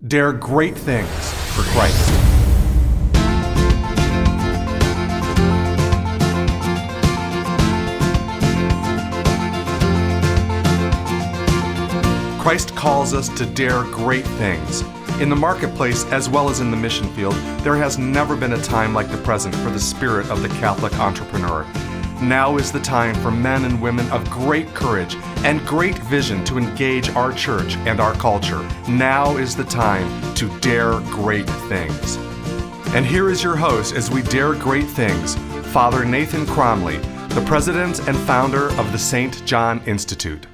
Dare great things for Christ. Christ calls us to dare great things. In the marketplace, as well as in the mission field, there has never been a time like the present for the spirit of the Catholic entrepreneur. Now is the time for men and women of great courage and great vision to engage our church and our culture. Now is the time to dare great things. And here is your host as we dare great things, Father Nathan Cromley, the president and founder of the St. John Institute.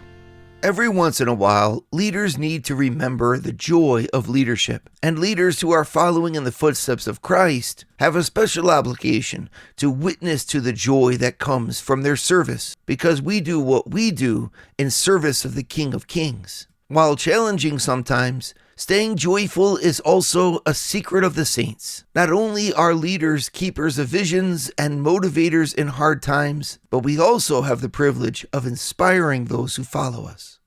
Every once in a while, leaders need to remember the joy of leadership. And leaders who are following in the footsteps of Christ have a special obligation to witness to the joy that comes from their service, because we do what we do in service of the King of Kings. While challenging sometimes, staying joyful is also a secret of the saints. Not only are leaders keepers of visions and motivators in hard times, but we also have the privilege of inspiring those who follow us.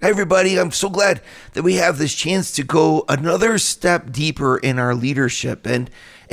Hey everybody, I'm so glad that we have this chance to go another step deeper in our leadership. And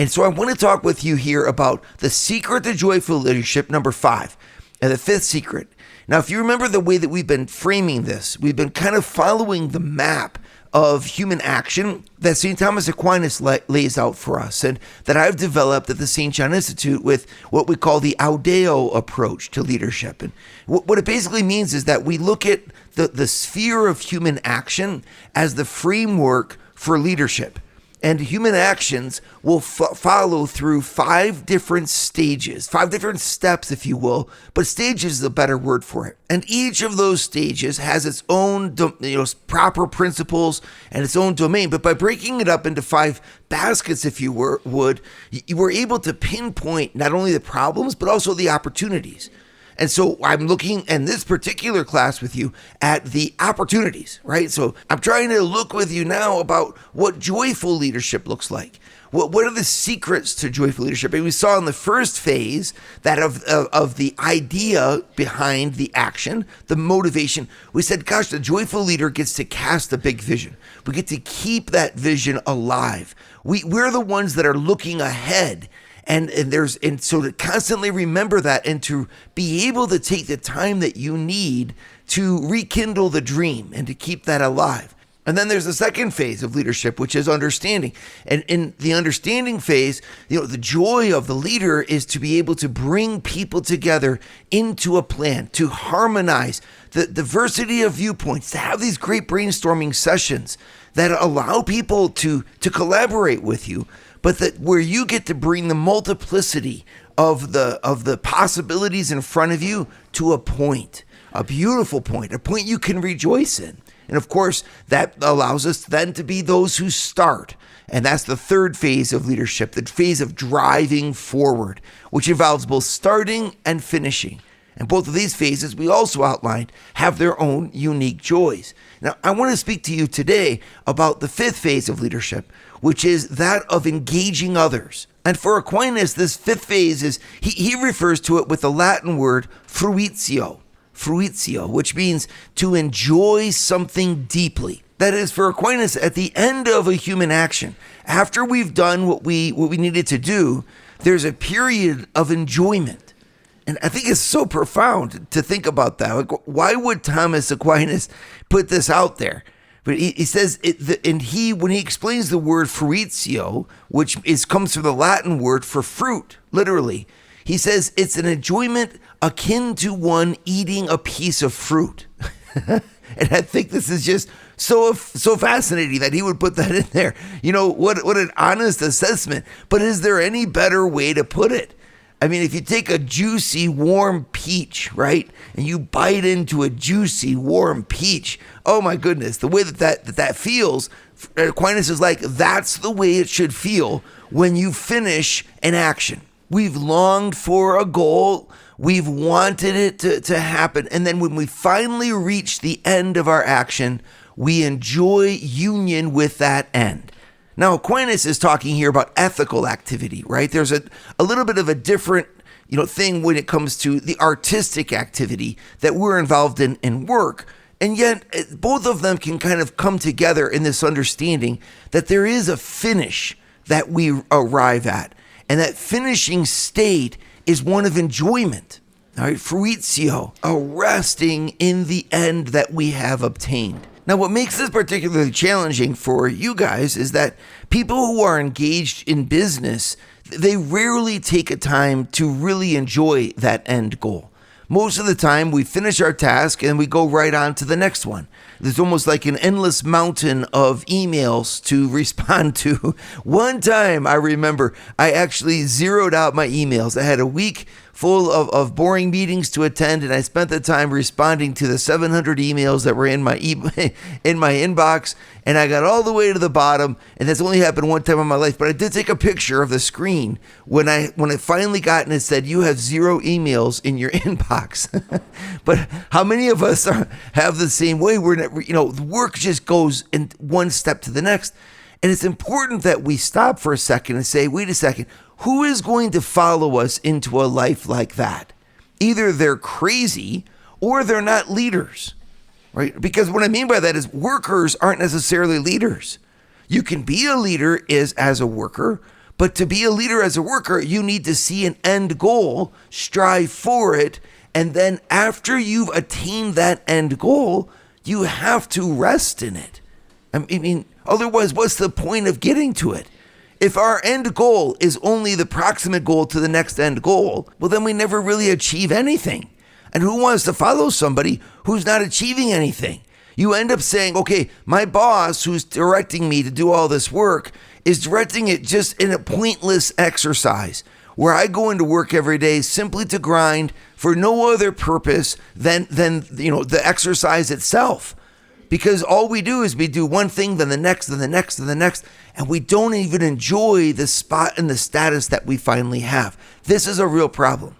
so I want to talk with you here about the secret to joyful leadership, number 5, and the 5th secret. Now, if you remember the way that we've been framing this, we've been kind of following the map of human action that St. Thomas Aquinas lays out for us, and that I've developed at the St. John Institute with what we call the Audeo approach to leadership. And what it basically means is that we look at the sphere of human action as the framework for leadership. And human actions will follow through 5 different stages, 5 different steps, if you will, but stages is a better word for it. And each of those stages has its own proper principles and its own domain. But by breaking it up into 5 baskets, if you you were able to pinpoint not only the problems, but also the opportunities. And so I'm looking in this particular class with you at the opportunities, right? So I'm trying to look with you now about what joyful leadership looks like. What are the secrets to joyful leadership? And we saw in the first phase that of the idea behind the action, the motivation. We said, gosh, the joyful leader gets to cast a big vision. We get to keep that vision alive. We're the ones that are looking ahead. And so to constantly remember that and to be able to take the time that you need to rekindle the dream and to keep that alive. And then there's the second phase of leadership, which is understanding. And in the understanding phase, the joy of the leader is to be able to bring people together into a plan, to harmonize the diversity of viewpoints, to have these great brainstorming sessions that allow people to collaborate with you, but that where you get to bring the multiplicity of the possibilities in front of you to a point, a beautiful point, a point you can rejoice in. And of course, that allows us then to be those who start. And that's the third phase of leadership, the phase of driving forward, which involves both starting and finishing. And both of these phases, we also outlined, have their own unique joys. Now, I want to speak to you today about the 5th phase of leadership, which is that of engaging others. And for Aquinas, this 5th phase is, he refers to it with the Latin word fruitio, which means to enjoy something deeply. That is, for Aquinas, at the end of a human action, after we've done what we needed to do, there's a period of enjoyment. And I think it's so profound to think about that. Like, why would Thomas Aquinas put this out there? But he says, when he explains the word fruitio, which comes from the Latin word for fruit, literally, he says it's an enjoyment akin to one eating a piece of fruit. And I think this is just so fascinating that he would put that in there. What an honest assessment. But is there any better way to put it? I mean, if you take a juicy, warm peach, right, and you bite into a juicy, warm peach, oh my goodness, the way that feels, Aquinas is like, that's the way it should feel when you finish an action. We've longed for a goal, we've wanted it to happen, and then when we finally reach the end of our action, we enjoy union with that end. Now, Aquinas is talking here about ethical activity, right? There's a little bit of a different thing when it comes to the artistic activity that we're involved in work. And yet, both of them can kind of come together in this understanding that there is a finish that we arrive at. And that finishing state is one of enjoyment. All right, fruitio, a resting in the end that we have obtained. Now, what makes this particularly challenging for you guys is that people who are engaged in business, they rarely take a time to really enjoy that end goal. Most of the time, we finish our task and we go right on to the next one. There's almost like an endless mountain of emails to respond to. One time, I remember, I actually zeroed out my emails. I had a week full of boring meetings to attend, and I spent the time responding to the 700 emails that were in my inbox, and I got all the way to the bottom, and that's only happened one time in my life, but I did take a picture of the screen when I finally got and it said, you have 0 emails in your inbox. But how many of us have the same way? The work just goes in one step to the next, and it's important that we stop for a second and say, wait a second, who is going to follow us into a life like that? Either they're crazy or they're not leaders, right? Because what I mean by that is workers aren't necessarily leaders. You can be a leader as a worker, but to be a leader as a worker, you need to see an end goal, strive for it, and then after you've attained that end goal, you have to rest in it. I mean, otherwise, what's the point of getting to it? If our end goal is only the proximate goal to the next end goal, well, then we never really achieve anything. And who wants to follow somebody who's not achieving anything? You end up saying, okay, my boss who's directing me to do all this work is directing it just in a pointless exercise where I go into work every day simply to grind for no other purpose than the exercise itself. Because all we do is we do one thing, then the next, then the next, then the next, and we don't even enjoy the spot and the status that we finally have. This is a real problem.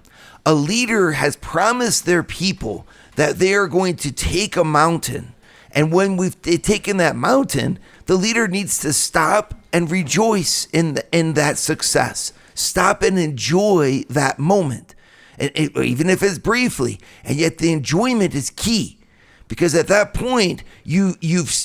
A leader has promised their people that they are going to take a mountain, and when we've taken that mountain, the leader needs to stop and rejoice in that success. Stop and enjoy that moment, even if it's briefly, and yet the enjoyment is key. Because at that point, you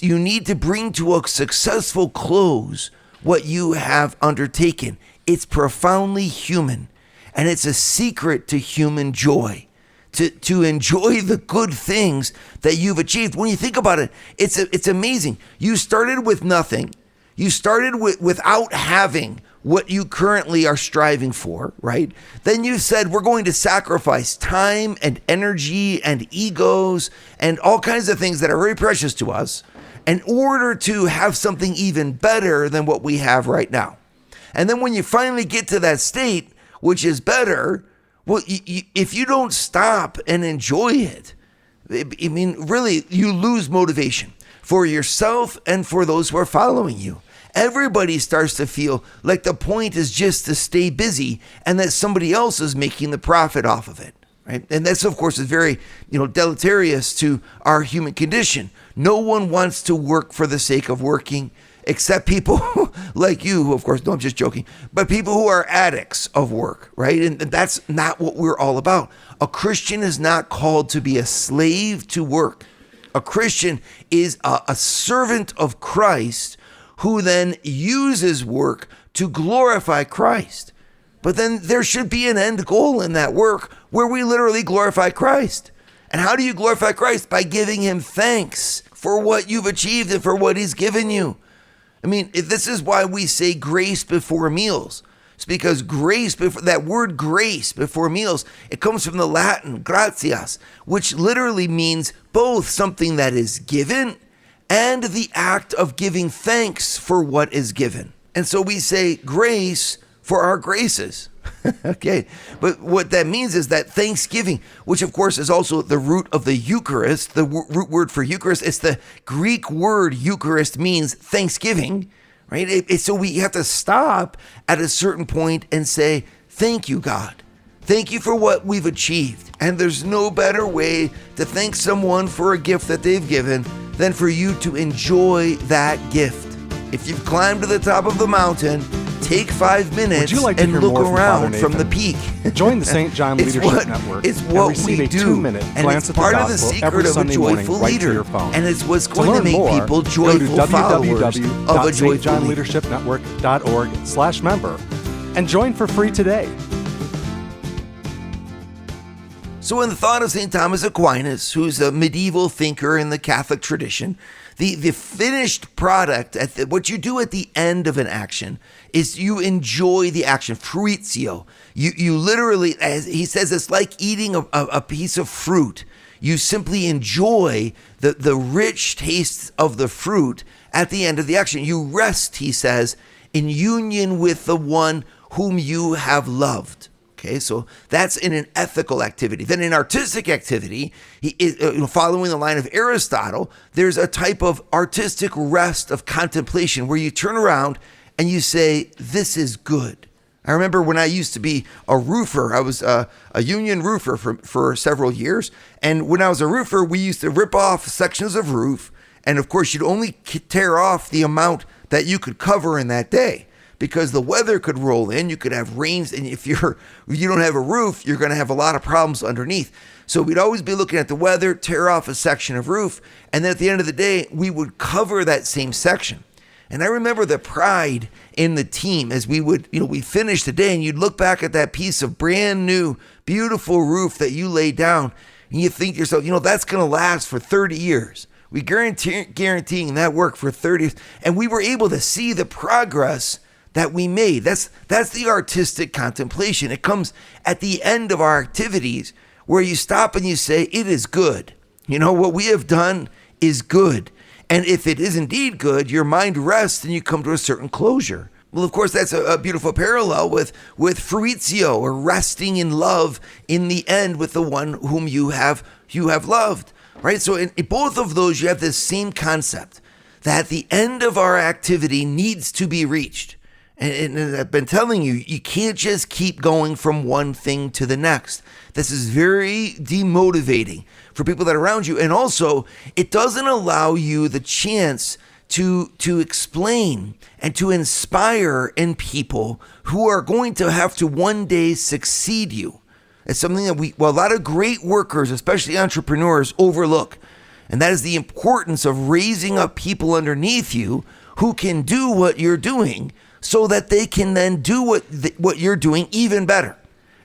need to bring to a successful close what you have undertaken. It's profoundly human, and it's a secret to human joy. To enjoy the good things that you've achieved. When you think about it, it's amazing. You started with nothing. You started without having what you currently are striving for, right? Then you said, we're going to sacrifice time and energy and egos and all kinds of things that are very precious to us in order to have something even better than what we have right now. And then when you finally get to that state, which is better, well, if you don't stop and enjoy it, I mean, really, you lose motivation for yourself and for those who are following you. Everybody starts to feel like the point is just to stay busy and that somebody else is making the profit off of it, right? And this, of course, is very, deleterious to our human condition. No one wants to work for the sake of working, except people like you, who, of course, no, I'm just joking, but people who are addicts of work, right? And that's not what we're all about. A Christian is not called to be a slave to work. A Christian is a servant of Christ who then uses work to glorify Christ. But then there should be an end goal in that work where we literally glorify Christ. And how do you glorify Christ? By giving him thanks for what you've achieved and for what he's given you. I mean, this is why we say grace before meals. It's because that word grace before meals, it comes from the Latin gratias, which literally means both something that is given and the act of giving thanks for what is given. And so we say grace for our graces. Okay, but what that means is that thanksgiving, which of course is also the root of the Eucharist, the root word for Eucharist, it's the Greek word Eucharist means thanksgiving, right? So we have to stop at a certain point and say, thank you, God. Thank you for what we've achieved. And there's no better way to thank someone for a gift that they've given than for you to enjoy that gift. If you've climbed to the top of the mountain, take 5 minutes Would you like to and hear look more from around Father from the Nathan? peak. Join the St. John It's Leadership what- Network it's and what receive we a do. 2-minute And glance it's at the part of the gospel secret every of a Sunday morning joyful right leader. to your phone. And it's what's To going to learn make more, people go to joyful followers of a joyful leader. www.stjohnleadershipnetwork.org/member and join for free today. So in the thought of St. Thomas Aquinas, who's a medieval thinker in the Catholic tradition, the finished product, what you do at the end of an action, is you enjoy the action, fruitio. You literally, as he says, it's like eating a piece of fruit. You simply enjoy the rich taste of the fruit at the end of the action. You rest, he says, in union with the one whom you have loved. Okay, so that's in an ethical activity. Then in artistic activity, following the line of Aristotle, there's a type of artistic rest of contemplation where you turn around and you say, this is good. I remember when I used to be a roofer, I was a union roofer for several years. And when I was a roofer, we used to rip off sections of roof. And of course, you'd only tear off the amount that you could cover in that day, because the weather could roll in, you could have rains, and if you don't have a roof, you're going to have a lot of problems underneath. So we'd always be looking at the weather, tear off a section of roof, and then at the end of the day, we would cover that same section. And I remember the pride in the team as we finish the day, and you'd look back at that piece of brand new, beautiful roof that you laid down, and you think to yourself, that's going to last for 30 years. We guaranteeing that work for 30 years, and we were able to see the progress that we made. That's the artistic contemplation. It comes at the end of our activities where you stop and you say, it is good. What we have done is good. And if it is indeed good, your mind rests and you come to a certain closure. Well, of course, that's a beautiful parallel with fruitio, or resting in love in the end with the one whom you have loved, right? So in both of those, you have this same concept that the end of our activity needs to be reached. And I've been telling you, you can't just keep going from one thing to the next. This is very demotivating for people that are around you. And also, it doesn't allow you the chance to explain and to inspire in people who are going to have to one day succeed you. It's something that a lot of great workers, especially entrepreneurs, overlook. And that is the importance of raising up people underneath you who can do what you're doing, so that they can then do what you're doing even better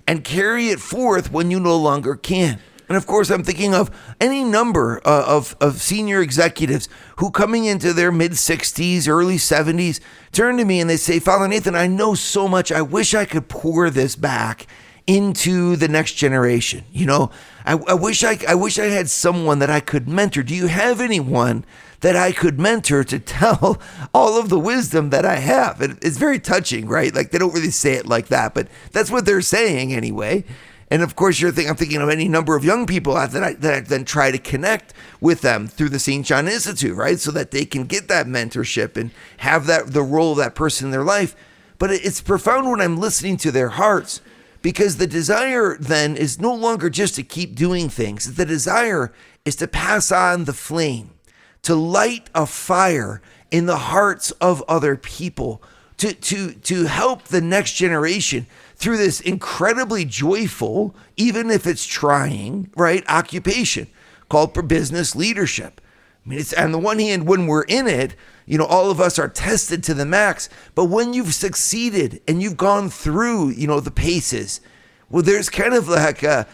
and carry it forth when you no longer can. And of course, I'm thinking of any number of senior executives who, coming into their mid-60s, early 70s, turn to me and they say, Father Nathan, I know so much. I wish I could pour this back into the next generation. I wish I had someone that I could mentor. Do you have anyone that I could mentor to tell all of the wisdom that I have? And it's very touching, right? Like, they don't really say it like that, but that's what they're saying anyway. And of course, I'm thinking of any number of young people that I then try to connect with them through the St. John Institute, right? So that they can get that mentorship and have the role of that person in their life. But it's profound when I'm listening to their hearts, because the desire then is no longer just to keep doing things. The desire is to pass on the flame, to light a fire in the hearts of other people, to help the next generation through this incredibly joyful, even if it's trying, right, occupation called for business leadership. I mean, it's on the one hand, when we're in it, all of us are tested to the max. But when you've succeeded and you've gone through, the paces, well, there's kind of like a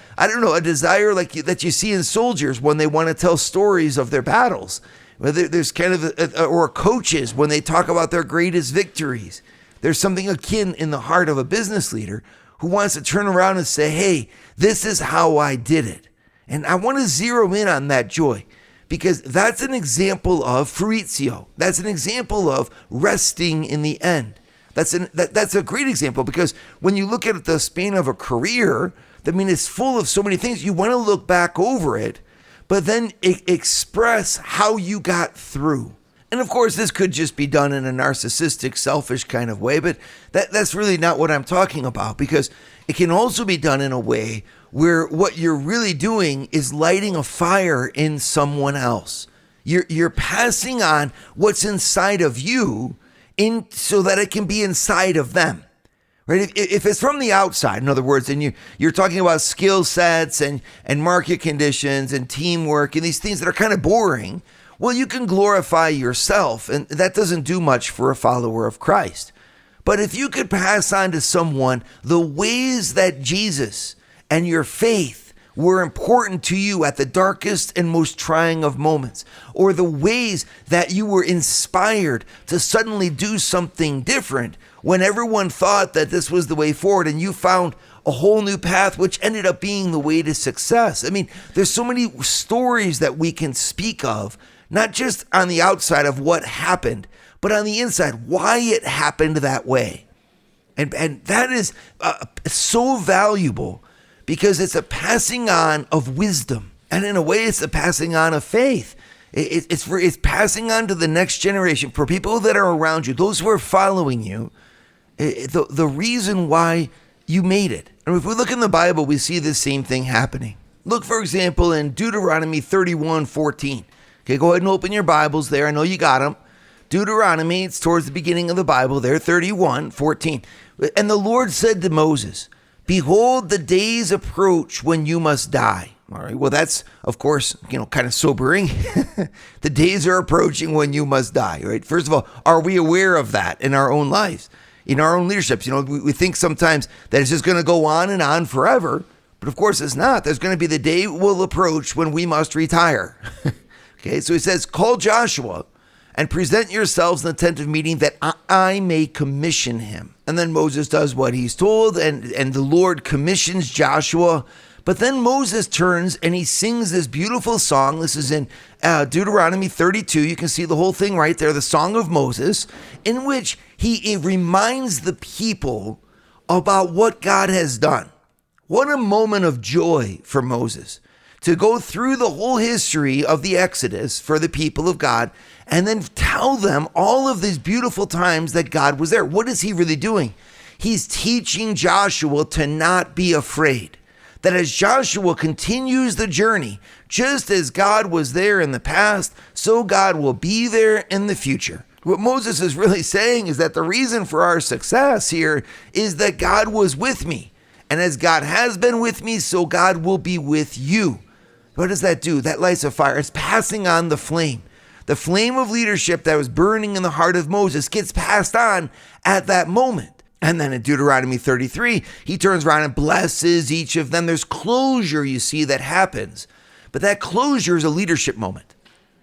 desire like that you see in soldiers when they want to tell stories of their battles. Well, there's kind of or coaches when they talk about their greatest victories. There's something akin in the heart of a business leader who wants to turn around and say, hey, this is how I did it. And I want to zero in on that joy, because that's an example of fruitio. That's an example of resting in the end. That's a great example, because when you look at the span of a career, it's full of so many things. You want to look back over it, but then express how you got through. And of course, this could just be done in a narcissistic, selfish kind of way, but that's really not what I'm talking about, because it can also be done in a way where what you're really doing is lighting a fire in someone else. You're passing on what's inside of you in so that it can be inside of them. Right? If it's from the outside, in other words, and you're talking about skill sets and market conditions and teamwork and these things that are kind of boring, well, you can glorify yourself, and that doesn't do much for a follower of Christ. But if you could pass on to someone the ways that Jesus and your faith were important to you at the darkest and most trying of moments, or the ways that you were inspired to suddenly do something different when everyone thought that this was the way forward and you found a whole new path which ended up being the way to success. I mean, there's so many stories that we can speak of, not just on the outside of what happened, but on the inside, why it happened that way. And that is so valuable because it's a passing on of wisdom. And in a way, it's a passing on of faith. It's passing on to the next generation for people that are around you, those who are following you, the reason why you made it. And if we look in the Bible, we see this same thing happening. Look, for example, in Deuteronomy 31:14. Okay, go ahead and open your Bibles there. I know you got them. Deuteronomy, it's towards the beginning of the Bible there, 31:14. And the Lord said to Moses, "Behold, the days approach when you must die." All right, well, that's, of course, kind of sobering. The days are approaching when you must die, right? First of all, are we aware of that in our own lives, in our own leaderships? We think sometimes that it's just going to go on and on forever, but of course it's not. There's going to be the day will approach when we must retire. Okay, so he says, "Call Joshua and present yourselves in the tent of meeting that I may commission him." And then Moses does what he's told, and the Lord commissions Joshua. But then Moses turns and he sings this beautiful song. This is in Deuteronomy 32. You can see the whole thing right there, the Song of Moses, in which he reminds the people about what God has done. What a moment of joy for Moses to go through the whole history of the Exodus for the people of God and then tell them all of these beautiful times that God was there. What is he really doing? He's teaching Joshua to not be afraid. That as Joshua continues the journey, just as God was there in the past, so God will be there in the future. What Moses is really saying is that the reason for our success here is that God was with me. And as God has been with me, so God will be with you. What does that do? That lights a fire. It's passing on the flame. The flame of leadership that was burning in the heart of Moses gets passed on at that moment. And then in Deuteronomy 33, he turns around and blesses each of them. There's closure, you see, that happens. But that closure is a leadership moment.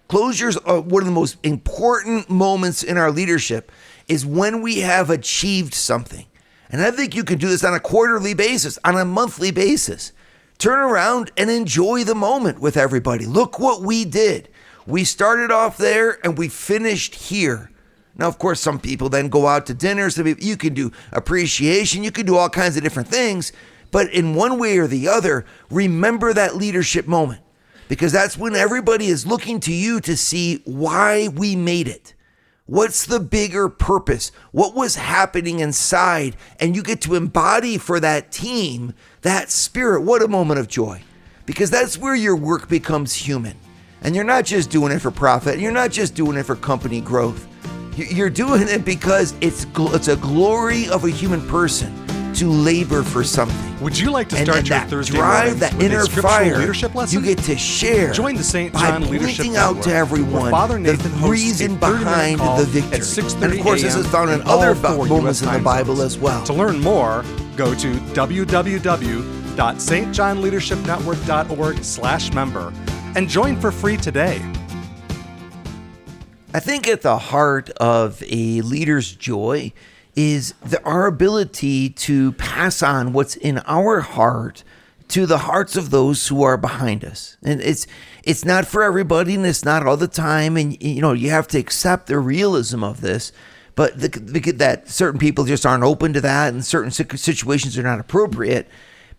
Closures are one of the most important moments in our leadership is when we have achieved something. And I think you can do this on a quarterly basis, on a monthly basis. Turn around and enjoy the moment with everybody. Look what we did. We started off there and we finished here. Now, of course, some people then go out to dinner. So you can do appreciation. You can do all kinds of different things. But in one way or the other, remember that leadership moment. Because that's when everybody is looking to you to see why we made it. What's the bigger purpose? What was happening inside? And you get to embody for that team that spirit. What a moment of joy. Because that's where your work becomes human. And you're not just doing it for profit. You're not just doing it for company growth. You're doing it because it's a glory of a human person to labor for something. Would you like to start your Thursday drive, morning that with inner a scriptural fire leadership lesson? You get to share. Join the St. by John Leadership pointing Network, out to everyone where Father Nathan the hosts reason a 30-minute behind call the at victory. 6:30 And of course, this is found in in all other four moments US in the time Bible zones. as well. To learn more, go to www.stjohnleadershipnetwork.org/member and join for free today. I think at the heart of a leader's joy is our ability to pass on what's in our heart to the hearts of those who are behind us. And it's not for everybody, and it's not all the time, and you have to accept the realism of this. But that certain people just aren't open to that, and certain situations are not appropriate.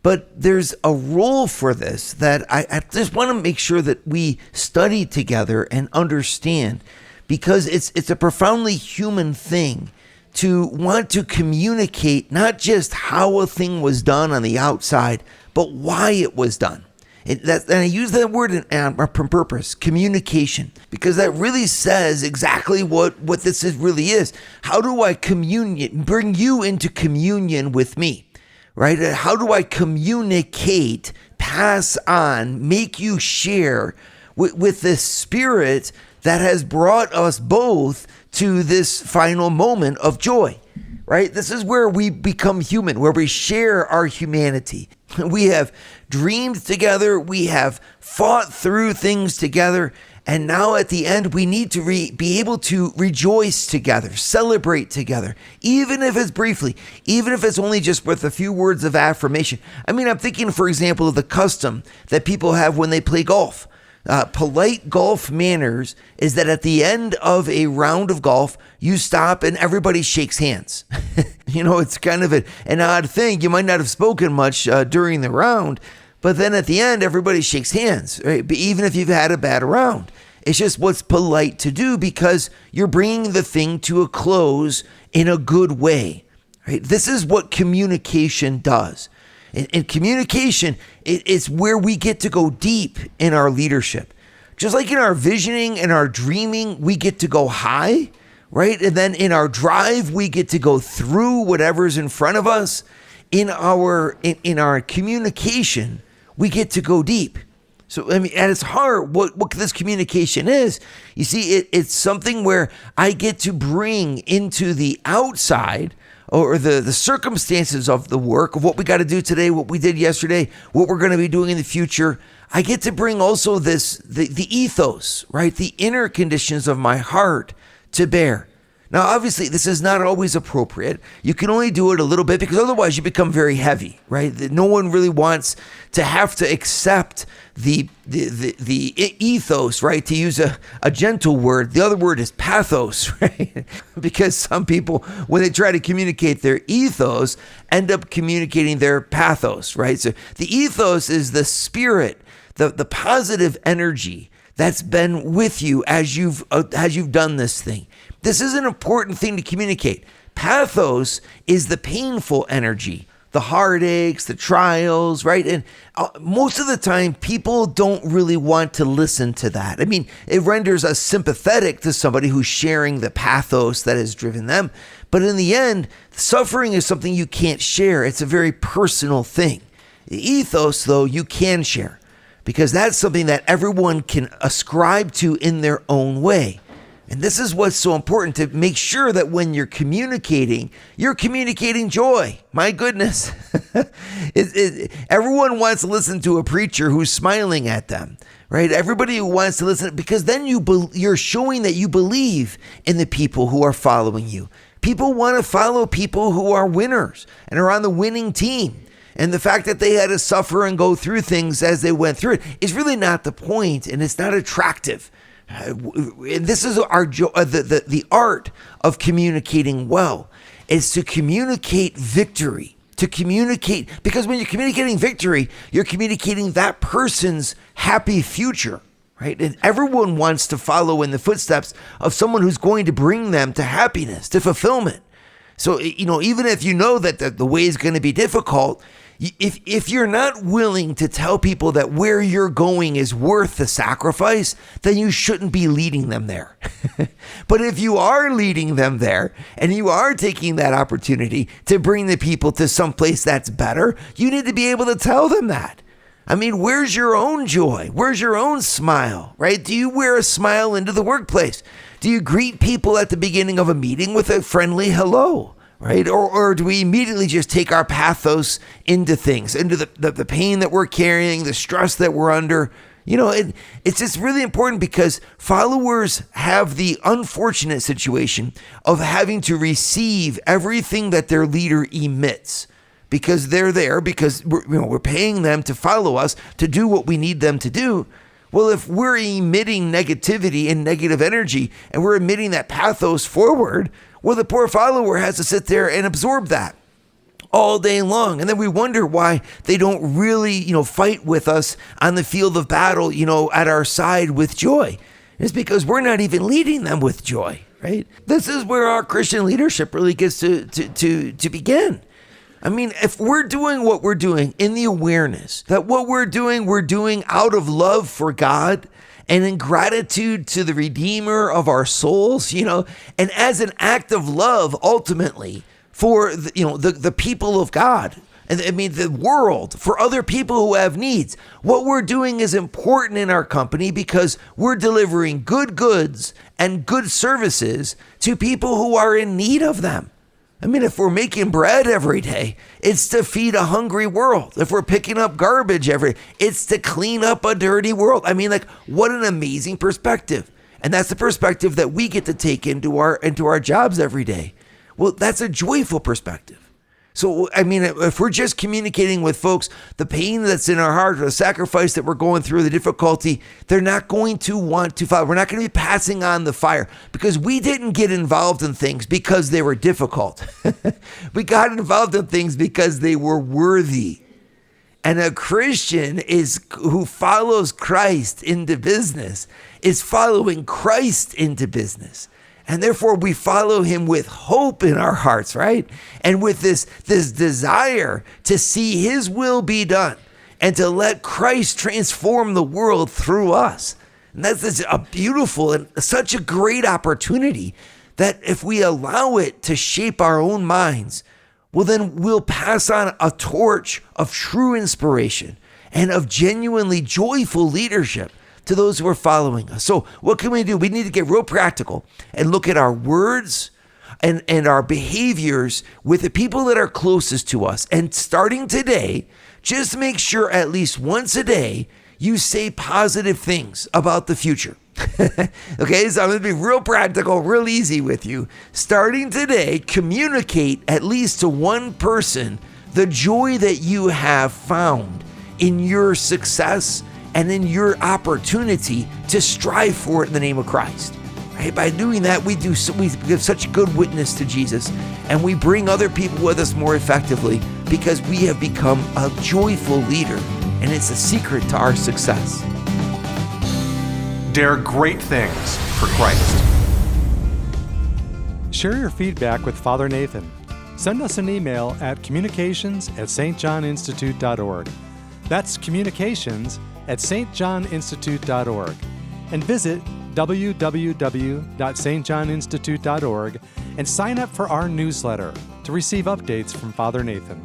But there's a role for this that I just want to make sure that we study together and understand, because it's a profoundly human thing to want to communicate not just how a thing was done on the outside, but why it was done. And I use that word on purpose, communication, because that really says exactly what this really is. How do I bring you into communion with me, right? How do I communicate, pass on, make you share with the Spirit that has brought us both to this final moment of joy, right? This is where we become human, where we share our humanity. We have dreamed together, we have fought through things together, and now at the end, we need to be able to rejoice together, celebrate together, even if it's briefly, even if it's only just with a few words of affirmation. I mean, I'm thinking, for example, of the custom that people have when they play golf. Polite golf manners is that at the end of a round of golf, you stop and everybody shakes hands. It's kind of an odd thing. You might not have spoken much during the round, but then at the end, everybody shakes hands, right? But even if you've had a bad round, it's just what's polite to do because you're bringing the thing to a close in a good way, right? This is what communication does. In communication, it's where we get to go deep in our leadership. Just like in our visioning and our dreaming, we get to go high, right? And then in our drive, we get to go through whatever's in front of us. In our communication, we get to go deep. So, I mean, at its heart, what this communication is, you see, it's something where I get to bring into the outside or the circumstances of the work, of what we got to do today, what we did yesterday, what we're going to be doing in the future. I get to bring also the ethos, right? The inner conditions of my heart to bear. Now, obviously, this is not always appropriate. You can only do it a little bit because otherwise you become very heavy, right? No one really wants to have to accept the ethos, right? To use a gentle word, the other word is pathos, right? Because some people, when they try to communicate their ethos, end up communicating their pathos, right? So the ethos is the spirit, the positive energy that's been with you as you've done this thing. This is an important thing to communicate. Pathos is the painful energy, the heartaches, the trials, right? And most of the time, people don't really want to listen to that. I mean, it renders us sympathetic to somebody who's sharing the pathos that has driven them. But in the end, suffering is something you can't share. It's a very personal thing. The ethos, though, you can share because that's something that everyone can ascribe to in their own way. And this is what's so important, to make sure that when you're communicating joy. My goodness. Everyone wants to listen to a preacher who's smiling at them, right? Everybody who wants to listen, because then you're showing that you believe in the people who are following you. People want to follow people who are winners and are on the winning team. And the fact that they had to suffer and go through things as they went through it is really not the point, and it's not attractive. And this is the art of communicating well, is to communicate victory, because when you're communicating victory, you're communicating that person's happy future, right? And everyone wants to follow in the footsteps of someone who's going to bring them to happiness, to fulfillment. So, even if you know that the way is going to be difficult, if you're not willing to tell people that where you're going is worth the sacrifice, then you shouldn't be leading them there. But if you are leading them there and you are taking that opportunity to bring the people to some place that's better, you need to be able to tell them that. I mean, where's your own joy? Where's your own smile, right? Do you wear a smile into the workplace? Do you greet people at the beginning of a meeting with a friendly hello? Right? Or do we immediately just take our pathos into things, into the pain that we're carrying, the stress that we're under? It's just really important because followers have the unfortunate situation of having to receive everything that their leader emits because they're there, because we're paying them to follow us, to do what we need them to do. Well, if we're emitting negativity and negative energy and we're emitting that pathos forward, well, the poor follower has to sit there and absorb that all day long. And then we wonder why they don't really, fight with us on the field of battle, at our side with joy. It's because we're not even leading them with joy, right? This is where our Christian leadership really gets to begin. I mean, if we're doing what we're doing in the awareness that what we're doing out of love for God and in gratitude to the Redeemer of our souls, and as an act of love, ultimately, for the people of God, and the world, for other people who have needs. What we're doing is important in our company because we're delivering good goods and good services to people who are in need of them. If we're making bread every day, it's to feed a hungry world. If we're picking up garbage it's to clean up a dirty world. What an amazing perspective. And that's the perspective that we get to take into our jobs every day. Well, that's a joyful perspective. So, if we're just communicating with folks the pain that's in our heart, or the sacrifice that we're going through, the difficulty, they're not going to want to follow. We're not going to be passing on the fire because we didn't get involved in things because they were difficult. We got involved in things because they were worthy. And a Christian who follows Christ into business is following Christ into business. And therefore we follow him with hope in our hearts, right? And with this desire to see his will be done and to let Christ transform the world through us. And that's a beautiful and such a great opportunity that if we allow it to shape our own minds, well, then we'll pass on a torch of true inspiration and of genuinely joyful leadership to those who are following us. So what can we do? We need to get real practical and look at our words and our behaviors with the people that are closest to us. And starting today, just make sure at least once a day you say positive things about the future. Okay, so I'm going to be real practical, real easy with you. Starting today, communicate at least to one person the joy that you have found in your success and in your opportunity to strive for it in the name of Christ. Right? By doing that, we give such good witness to Jesus, and we bring other people with us more effectively because we have become a joyful leader, and it's a secret to our success. Dare great things for Christ. Share your feedback with Father Nathan. Send us an email at communications@stjohninstitute.org. That's communications@stjohninstitute.org. And visit www.stjohninstitute.org and sign up for our newsletter to receive updates from Father Nathan.